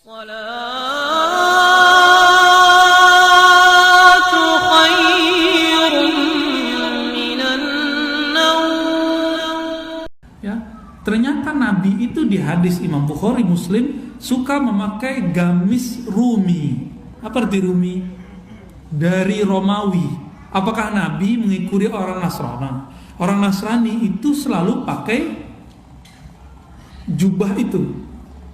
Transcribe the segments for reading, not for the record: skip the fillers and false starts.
As-salatu khairun minan naum. Ya, ternyata Nabi itu di hadis Imam Bukhari Muslim suka memakai gamis Rumi. Apa arti Rumi? Dari Romawi. Apakah Nabi mengikuti orang Nasrani? Orang Nasrani itu selalu pakai jubah itu.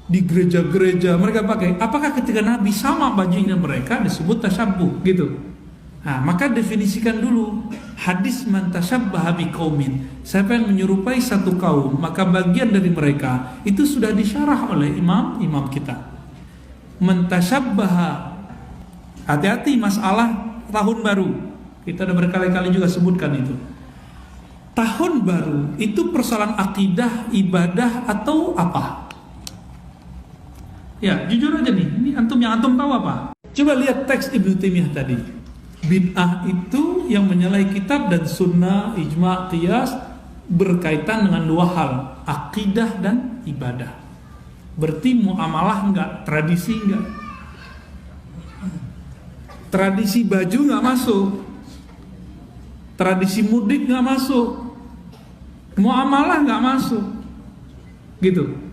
Di gereja-gereja mereka pakai. Apakah ketika Nabi sama bajunya mereka disebut tasyabbuh gitu? Nah, maka definisikan dulu hadis man tasyabbaha biqaumin. Siapa yang menyerupai satu kaum, maka bagian dari mereka itu sudah disyarah oleh imam kita. Man tasyabbaha, hati-hati masalah tahun baru. Kita udah berkali-kali juga sebutkan itu. Tahun baru itu persoalan akidah, ibadah atau apa? Ya, jujur aja nih, ini yang antum tahu apa? Coba lihat teks Ibnu Taimiyah tadi. Bid'ah itu yang menyalahi kitab dan sunnah, ijma', qiyas berkaitan dengan dua hal, akidah dan ibadah. Berarti muamalah enggak, tradisi enggak. Tradisi baju enggak masuk. Tradisi mudik enggak masuk. Muamalah enggak masuk. Gitu.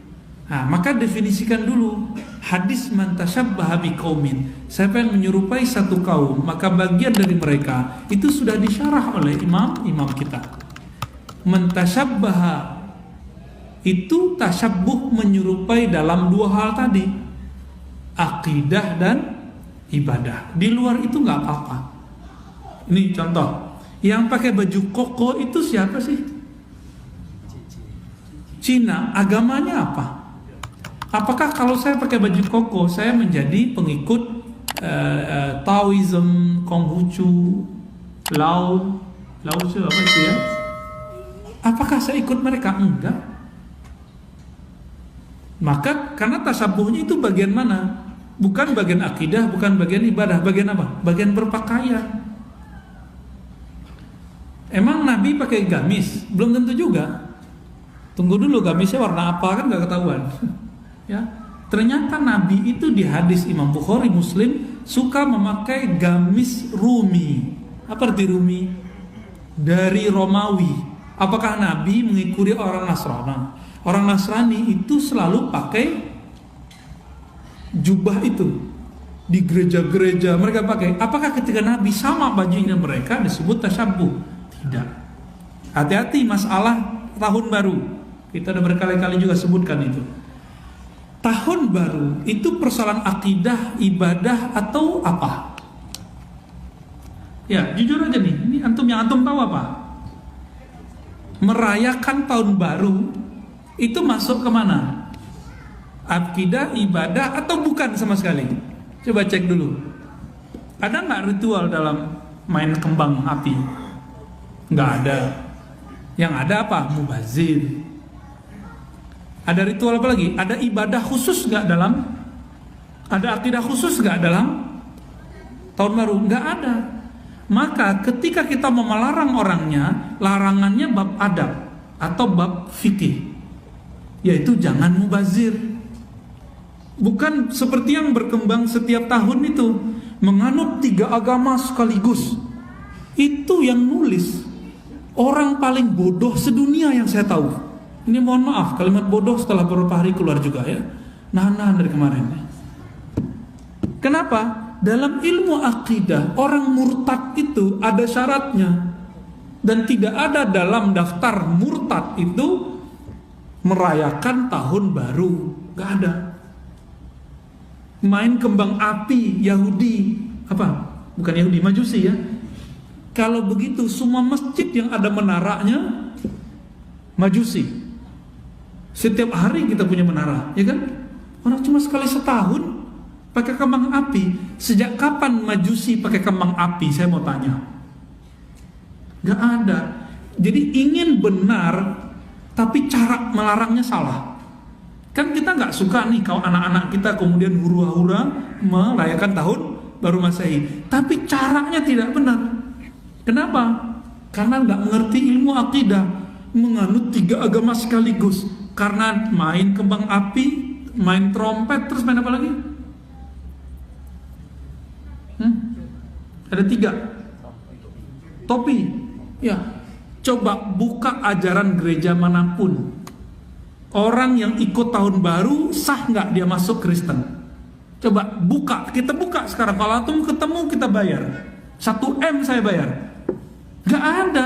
Nah, maka definisikan dulu hadis man tasyabbaha biqaumin. Siapa yang menyerupai satu kaum, maka bagian dari mereka itu sudah disyarah oleh imam kita. Man tasyabbaha itu tasyabbuh menyerupai dalam dua hal tadi, akidah dan ibadah. Di luar itu nggak apa-apa. Ini contoh, yang pakai baju koko itu siapa sih? Cina. Agamanya apa? Apakah kalau saya pakai baju koko, saya menjadi pengikut Taoism, Konghucu, Lao Tzu apa itu ya? Apakah saya ikut mereka? Enggak. Maka karena tasabuhnya itu bagian mana? Bukan bagian akidah, bukan bagian ibadah, bagian apa? Bagian berpakaian. Emang Nabi pakai gamis? Belum tentu juga. Tunggu dulu, gamisnya warna apa kan nggak ketahuan. Ya, ternyata Nabi itu di hadis Imam Bukhari Muslim suka memakai gamis Rumi. Apa arti Rumi? Dari Romawi. Apakah Nabi mengikuti orang Nasrani? Orang Nasrani itu selalu pakai jubah itu. Di gereja-gereja mereka pakai. Apakah ketika Nabi sama bajunya mereka disebut tasyabbuh? Tidak. Hati-hati masalah tahun baru. Kita udah berkali-kali juga sebutkan itu. Tahun baru itu persoalan akidah, ibadah atau apa? Ya, jujur aja nih, ini yang antum tahu apa? Merayakan tahun baru itu masuk kemana? Akidah, ibadah atau bukan sama sekali? Coba cek dulu. Ada nggak ritual dalam main kembang api? Nggak ada. Yang ada apa? Mubazir. Ada ritual apa lagi? Ada ibadah khusus nggak dalam? Ada akidah khusus nggak dalam tahun baru? Nggak ada. Maka ketika kita mau melarang orangnya, larangannya bab adab atau bab fikih, yaitu jangan mubazir. Bukan seperti yang berkembang setiap tahun itu, menganut 3 agama sekaligus. Itu yang nulis orang paling bodoh sedunia yang saya tahu. Ini mohon maaf, kalimat bodoh setelah beberapa hari keluar juga ya. Nahan dari kemarin. Kenapa? Dalam ilmu akidah, orang murtad itu ada syaratnya. Dan tidak ada dalam daftar murtad itu merayakan tahun baru. Gak ada. Main kembang api Yahudi. Apa? Bukan Yahudi, Majusi ya. Kalau begitu semua masjid yang ada menaranya Majusi. Setiap hari kita punya menara, ya kan? Orang cuma sekali setahun pakai kembang api. Sejak kapan Majusi pakai kembang api? Saya mau tanya. Gak ada. Jadi ingin benar, tapi cara melarangnya salah. Kan kita gak suka nih kalau anak-anak kita kemudian hura-hura merayakan tahun baru Masehi. Tapi caranya tidak benar. Kenapa? Karena gak mengerti ilmu akidah. Menganut 3 agama sekaligus. Karena main kembang api main trompet, terus main apa lagi? Ada 3. Topi. Ya. Coba buka ajaran gereja manapun. Orang yang ikut tahun baru sah nggak dia masuk Kristen? Coba buka, kita buka sekarang. Kalau antum ketemu kita bayar. 1 M saya bayar. Nggak ada.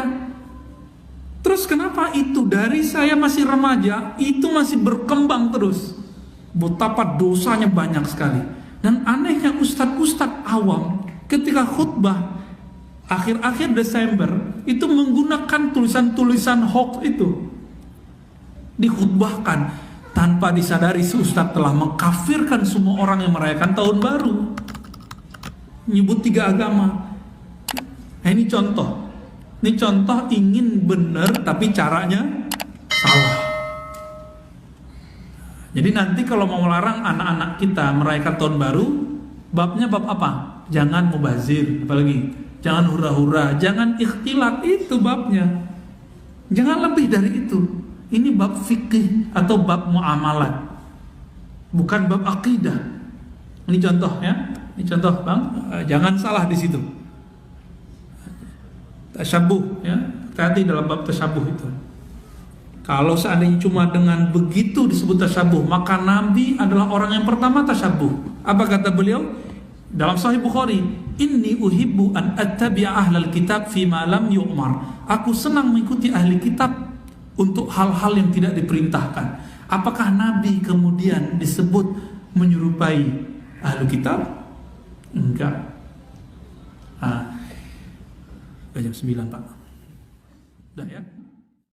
Terus kenapa itu dari saya masih remaja itu masih berkembang terus? Betapa dosanya banyak sekali. Dan anehnya ustadz-ustadz awam ketika khutbah akhir-akhir Desember itu menggunakan tulisan-tulisan hoax itu dikhutbahkan tanpa disadari si ustadz telah mengkafirkan semua orang yang merayakan tahun baru, nyebut 3 agama. Nah, ini contoh ingin benar tapi caranya salah. Jadi nanti kalau mau melarang anak-anak kita merayakan tahun baru, babnya bab apa? Jangan mubazir, apalagi jangan hura-hura, jangan ikhtilat, itu babnya. Jangan lebih dari itu. Ini bab fikih atau bab muamalat, bukan bab akidah. Ini contoh ya, ini contoh bang, jangan salah di situ. Tasyabuh ya, hati dalam bab tasyabuh itu. Kalau seandainya cuma dengan begitu disebut tasyabuh, maka Nabi adalah orang yang pertama tasyabuh. Apa kata beliau? Dalam Sahih Bukhari, inni uhibbu an attabi'a ahlal kitab fima lam yu'mar. Aku senang mengikuti ahli kitab untuk hal-hal yang tidak diperintahkan. Apakah Nabi kemudian disebut menyerupai ahli kitab? Enggak. Jam 9 Pak. Udah ya.